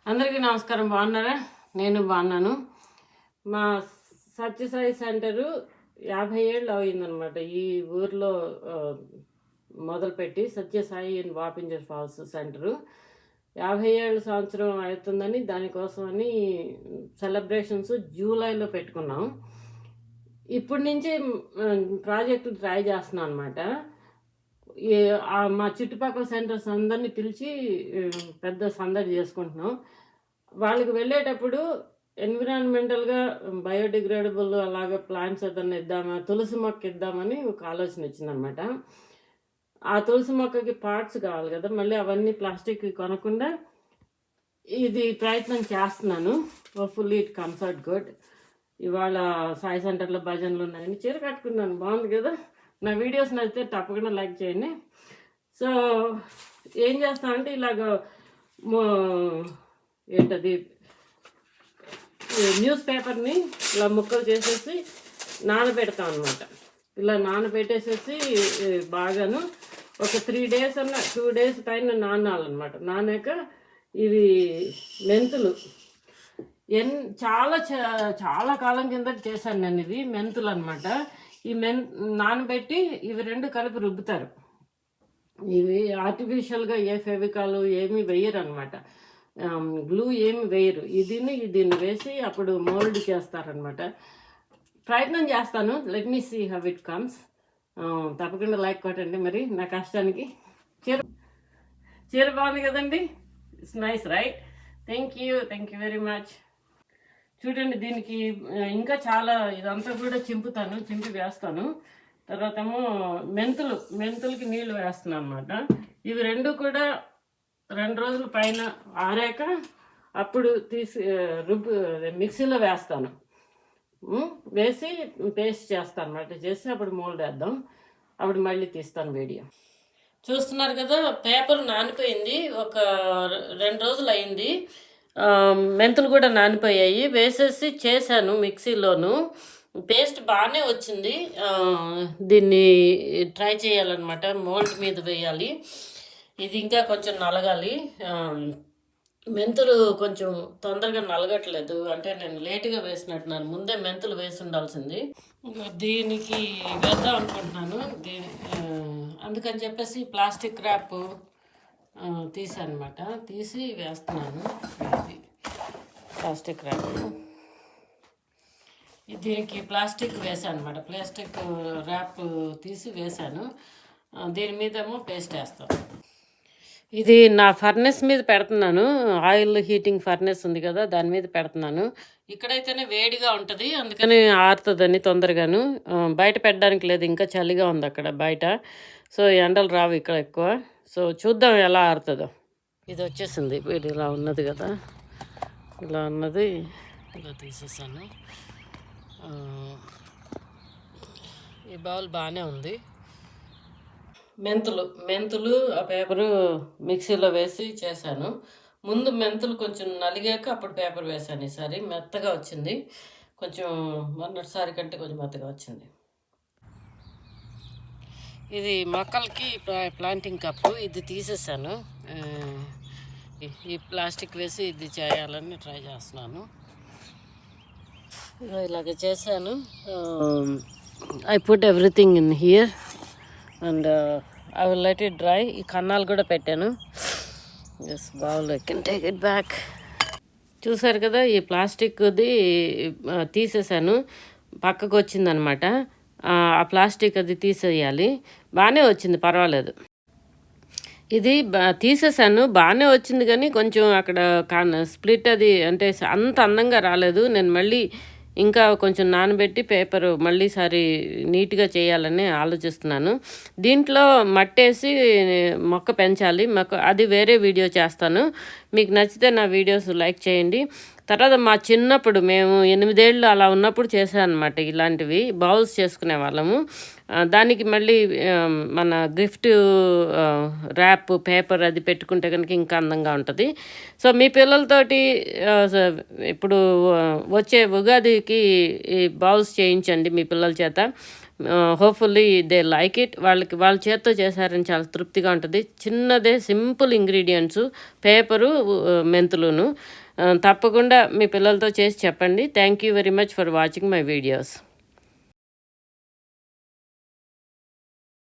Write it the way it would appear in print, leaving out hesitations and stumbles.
అందరికీ నమస్కారం. బాగున్నారా? నేను బాగున్నాను. మా సత్యసాయి సెంటరు 50 ఏళ్ళు అయిందనమాట. ఈ ఊర్లో మొదలుపెట్టి సత్యసాయి ఇన్ వాపింజర్ ఫాల్స్ సెంటరు 50 ఏళ్ళ సంవత్సరం అవుతుందని దానికోసమని సెలబ్రేషన్స్ జూలైలో పెట్టుకున్నాం. ఇప్పటి నుంచి ప్రాజెక్టులు ట్రై చేస్తున్నాం అనమాట. మా చుట్టుపక్కల సెంటర్స్ అందరినీ పిలిచి పెద్ద సందడి చేసుకుంటున్నాం. వాళ్ళకి వెళ్ళేటప్పుడు ఎన్విరాన్మెంటల్గా బయోడిగ్రేడబుల్ అలాగే ప్లాంట్స్ ఏదన్నా ఇద్దామా, తులసి మొక్క ఇద్దామని ఒక ఆలోచన వచ్చిందనమాట. ఆ తులసి మొక్కకి పార్ట్స్ కావాలి కదా, మళ్ళీ అవన్నీ ప్లాస్టిక్ కొనకుండా ఇది ప్రయత్నం చేస్తున్నాను. Hopefully it comes out good. ఇవాళ సాయి సెంటర్లో భజనలు ఉన్నాయని చీర కట్టుకున్నాను. బాగుంది కదా. నా వీడియోస్ నచ్చితే తప్పకుండా లైక్ చేయండి. సో ఏం చేస్తానంటే ఇలాగ ఏంటది న్యూస్ పేపర్ని ఇలా ముక్కలు చేసేసి నానబెడతాం అనమాట. ఇలా నానబెట్టేసేసి బాగాను ఒక 3 days అన్న 2 days పైన నానాలన్నమాట. నానాక ఇవి మెంతులు చాలా చాలా కాలం కింద చేశాను నేను. ఇవి మెంతులు అనమాట. ఈ నానబెట్టి ఇవి 2 కలిపి రుబ్బుతారు. ఇవి ఆర్టిఫిషియల్గా ఏ ఫెవికాలు ఏమీ వేయరు అనమాట. గ్లూ ఏమి వేయరు. దీన్ని వేసి అప్పుడు మోల్డ్ చేస్తారనమాట. ప్రయత్నం చేస్తాను. Let me see how it comes. తప్పకుండా లైక్ కొట్టండి మరి నా కష్టానికి. చీర బాగుంది కదండి. It's nice right. Thank you very much. చూడండి, దీనికి ఇంకా చాలా ఇదంతా కూడా చింపి వేస్తాను. తర్వాత ఏమో మెంతులకి నీళ్లు వేస్తున్నాను అనమాట. ఇవి 2 కూడా 2 రోజుల పైన ఆరాక అప్పుడు తీసి మిక్సీలో వేస్తాను. వేసి పేస్ట్ చేస్తాను అనమాట. చేసి అప్పుడు మోల్డ్ వేద్దాం. అప్పుడు మళ్ళీ తీస్తాను వీడియో. చూస్తున్నారు కదా, పేపర్ నానిపోయింది. ఒక 2 రోజులు అయింది. మెంతులు కూడా నానిపోయాయి. వేసేసి చేశాను మిక్సీలోను. పేస్ట్ బాగానే వచ్చింది. దీన్ని ట్రై చేయాలన్నమాట. మోల్డ్ మీద వేయాలి. ఇది ఇంకా కొంచెం నలగాలి. మెంతులు కొంచెం తొందరగా నలగట్లేదు. అంటే నేను లేటుగా వేసినట్టున్నాను. ముందే మెంతులు వేసి ఉండాల్సింది. దీనికి వేద్దాం అనుకుంటున్నాను. అందుకని చెప్పేసి ప్లాస్టిక్ ర్యాప్ తీసానమాట. తీసి వేస్తున్నాను. ప్లాస్టిక్ ర్యాప్ దీనికి ప్లాస్టిక్ వేసాను అనమాట. ప్లాస్టిక్ ర్యాప్ తీసి వేసాను. దీని మీదేమో పేస్ట్ వేస్తాను. ఇది నా ఫర్నెస్ మీద పెడుతున్నాను. ఆయిల్ హీటింగ్ ఫర్నెస్ ఉంది కదా, దాని మీద పెడుతున్నాను. ఇక్కడైతేనే వేడిగా ఉంటుంది, అందుకని ఆరుతుందని తొందరగాను. బయట పెట్టడానికి లేదు, ఇంకా చలిగా ఉంది అక్కడ బయట. సో ఎండలు రావు ఇక్కడ ఎక్కువ. సో చూద్దాం ఎలా ఆరుతుందో. ఇది వచ్చేసింది. ఇది ఇలా ఉన్నది కదా, ఇలా ఉన్నది. ఇలా తీసేసాను. ఈ బౌల్ బాగానే ఉంది. మెంతులు ఆ పేపరు మిక్సీలో వేసి చేశాను. ముందు మెంతులు కొంచెం నలిగాక అప్పుడు పేపర్ వేసాను. ఈసారి మెత్తగా వచ్చింది. కొంచెం మొన్నటిసారి కంటే కొంచెం మెత్తగా వచ్చింది. ఇది మొక్కలకి ప్లాంటింగ్ కప్పు. ఇది తీసేసాను. ఈ ప్లాస్టిక్ వేసి ఇది చేయాలని ట్రై చేస్తున్నాను. ఇలాగ చేశాను. I put everything in here and I will let it dry. ఈ కన్నాలు కూడా పెట్టాను. Just bowl I can take it back. చూసారు కదా, ఈ ప్లాస్టిక్ది తీసేసాను. పక్కకు వచ్చిందనమాట. ఆ ప్లాస్టిక్ అది తీసేయాలి. బాగానే వచ్చింది, పర్వాలేదు. ఇది తీసేసాను, బాగానే వచ్చింది. కానీ కొంచెం అక్కడ స్ప్లిట్ అది అంటే అంత అందంగా రాలేదు. నేను మళ్ళీ ఇంకా కొంచెం నానబెట్టి పేపరు మళ్ళీసారి నీట్గా చేయాలని ఆలోచిస్తున్నాను. దీంట్లో మట్టేసి మొక్క పెంచాలి. అది వేరే వీడియో చేస్తాను. మీకు నచ్చితే నా వీడియోస్ లైక్ చేయండి. తర్వాత మా చిన్నప్పుడు మేము 8 ఏళ్ళు అలా ఉన్నప్పుడు చేశాను అనమాట. ఇలాంటివి బౌల్స్ చేసుకునే వాళ్ళము. దానికి మళ్ళీ మన గిఫ్ట్ ర్యాప్ పేపర్ అది పెట్టుకుంటే కనుక ఇంకా అందంగా ఉంటుంది. సో మీ పిల్లలతోటి ఇప్పుడు వచ్చే ఉగాదికి ఈ బౌల్స్ చేయించండి మీ పిల్లల చేత. Hopefully they like it. వాళ్ళ చేత్తో చేశారని చాలా తృప్తిగా ఉంటుంది. చిన్నదే సింపుల్ ఇంగ్రీడియంట్స్, పేపరు, మెంతులును. తప్పకుండా మీ పిల్లలతో చేసి చెప్పండి. Thank you very much for watching my videos.